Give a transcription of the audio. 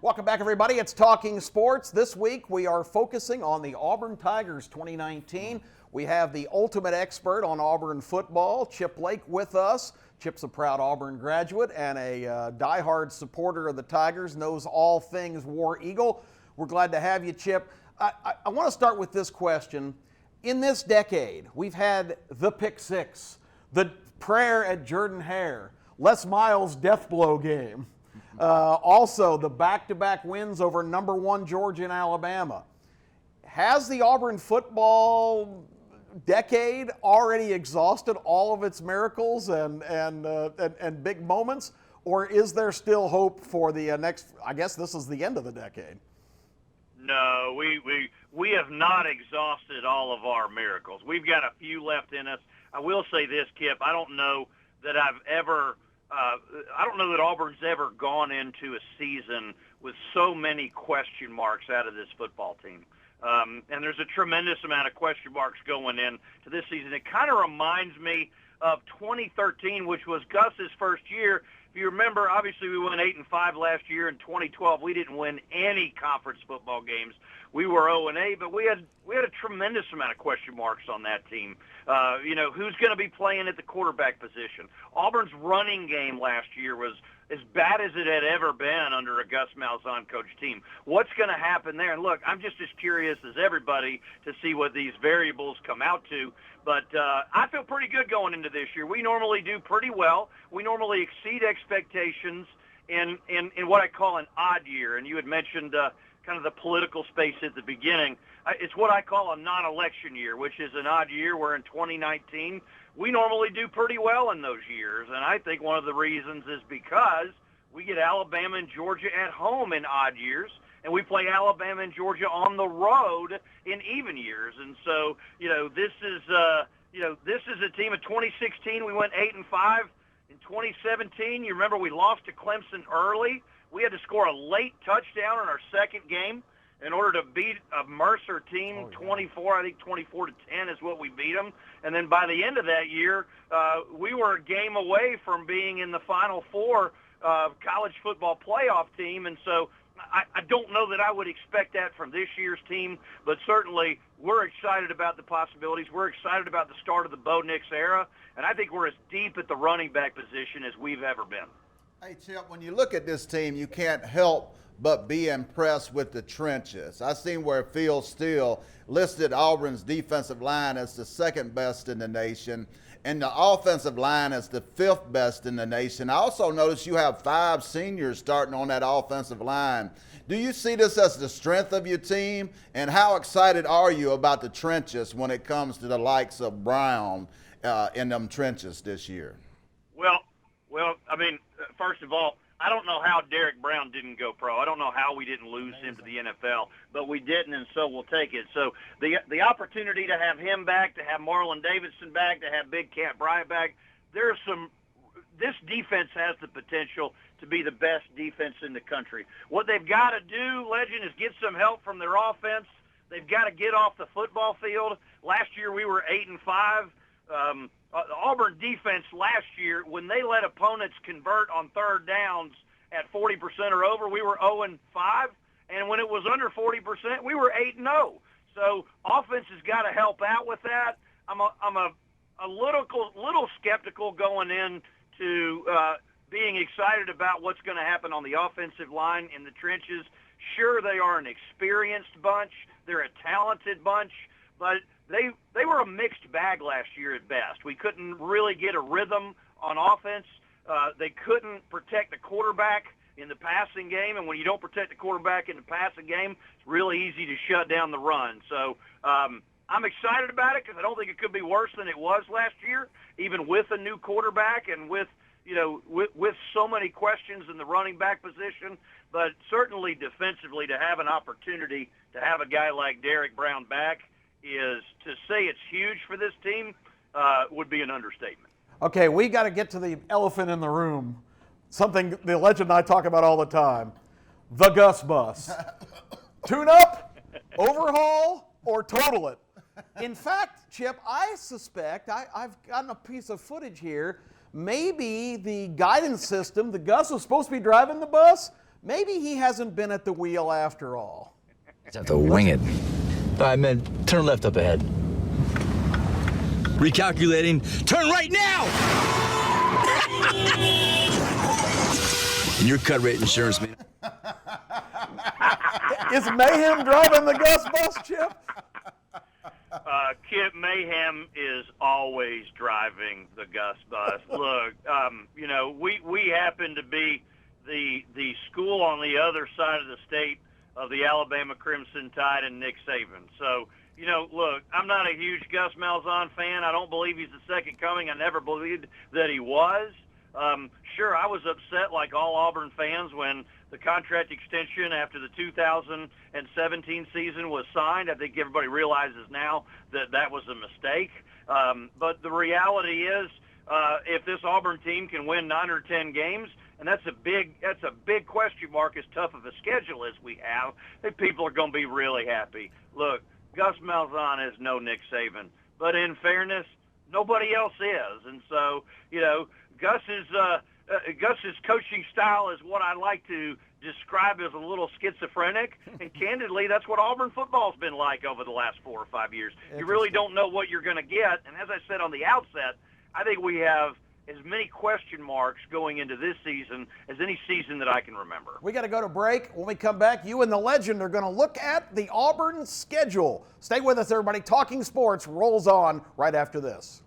Welcome back, everybody. It's Talking Sports. This week we are focusing on the Auburn Tigers 2019. We have the ultimate expert on Auburn football, Chip Lake, with us. Chip's a proud Auburn graduate and a diehard supporter of the Tigers, knows all things War Eagle. We're glad to have you, Chip. I want to start with this question. In this decade, we've had the pick six, the prayer at Jordan-Hare, Les Miles' death blow game. Also, the back-to-back wins over number one Georgia and Alabama. Has the Auburn football decade already exhausted all of its miracles and big moments, or is there still hope for the next? I guess this is the end of the decade. No, we have not exhausted all of our miracles. We've got a few left in us. I will say this, Kip. I don't know that Auburn's ever gone into a season with so many question marks out of this football team. And there's a tremendous amount of question marks going into this season. It kind of reminds me of 2013, which was Gus's first year. If you remember, obviously we went 8-5 last year. In 2012, we didn't win any conference football games. We were 0-8, but we had a tremendous amount of question marks on that team. Who's going to be playing at the quarterback position? Auburn's running game last year was as bad as it had ever been under a Gus Malzahn coach team. What's going to happen there? And look, I'm just as curious as everybody to see what these variables come out to. But I feel pretty good going into this year. We normally do pretty well. We normally exceed expectations in what I call an odd year. And you had mentioned kind of the political space at the beginning. It's what I call a non-election year, which is an odd year where in 2019 we normally do pretty well in those years. And I think one of the reasons is because we get Alabama and Georgia at home in odd years, and we play Alabama and Georgia on the road in even years. And so, this is a team of 2016. We went 8-5. In 2017, you remember we lost to Clemson early. We had to score a late touchdown in our second game in order to beat a Mercer team 24 to 10 is what we beat them. And then by the end of that year, we were a game away from being in the Final Four college football playoff team. And so I don't know that I would expect that from this year's team, but certainly we're excited about the possibilities. We're excited about the start of the Bo Nix era, and I think we're as deep at the running back position as we've ever been. Hey, Chip, when you look at this team, you can't help but be impressed with the trenches. I seen where Phil Steele listed Auburn's defensive line as the second best in the nation, and the offensive line as the fifth best in the nation. I also noticed you have 5 seniors starting on that offensive line. Do you see this as the strength of your team, and how excited are you about the trenches when it comes to the likes of Brown in them trenches this year? Well, I mean, first of all, I don't know how Derek Brown didn't go pro. I don't know how we didn't lose him to the NFL, but we didn't, and so we'll take it. So the opportunity to have him back, to have Marlon Davidson back, to have Big Cat Bryant back, this defense has the potential to be the best defense in the country. What they've got to do, Legend, is get some help from their offense. They've got to get off the football field. Last year we were 8-5. The Auburn defense last year, when they let opponents convert on third downs at 40% or over, we were 0-5. And when it was under 40%, we were 8-0. So offense has got to help out with that. I'm a little skeptical going into being excited about what's going to happen on the offensive line in the trenches. Sure, they are an experienced bunch. They're a talented bunch, but they were a mixed bag last year at best. We couldn't really get a rhythm on offense. They couldn't protect the quarterback in the passing game, and when you don't protect the quarterback in the passing game, it's really easy to shut down the run. So I'm excited about it because I don't think it could be worse than it was last year, even with a new quarterback and with so many questions in the running back position. But certainly defensively, to have an opportunity to have a guy like Derek Brown back is, to say it's huge for this team, would be an understatement. Okay, we got to get to the elephant in the room, something the Legend and I talk about all the time, the Gus Bus. Tune up, overhaul, or total it. In fact, Chip, I suspect, I've gotten a piece of footage here, maybe the guidance system, the Gus was supposed to be driving the bus, maybe he hasn't been at the wheel after all. Just have to wing it. I meant turn left up ahead. Recalculating. Turn right now! And your cut rate insurance, man. Is Mayhem driving the Gus bus, Chip? Kip Mayhem is always driving the Gus bus. Look, you know, we happen to be the school on the other side of the state of the Alabama Crimson Tide and Nick Saban. So, you know, look, I'm not a huge Gus Malzahn fan. I don't believe he's the second coming. I never believed that he was. Sure, I was upset like all Auburn fans when the contract extension after the 2017 season was signed. I think everybody realizes now that that was a mistake. But the reality is, if this Auburn team can win 9 or 10 games, and that's a big question mark, as tough of a schedule as we have, I think people are going to be really happy. Look, Gus Malzahn is no Nick Saban, but in fairness, nobody else is. And so, you know, Gus's coaching style is what I like to describe as a little schizophrenic, and candidly, that's what Auburn football's been like over the last 4 or 5 years. You really don't know what you're going to get, and as I said on the outset, I think we have as many question marks going into this season as any season that I can remember. We got to go to break. When we come back, you and the legend are going to look at the Auburn schedule. Stay with us, everybody. Talking Sports rolls on right after this.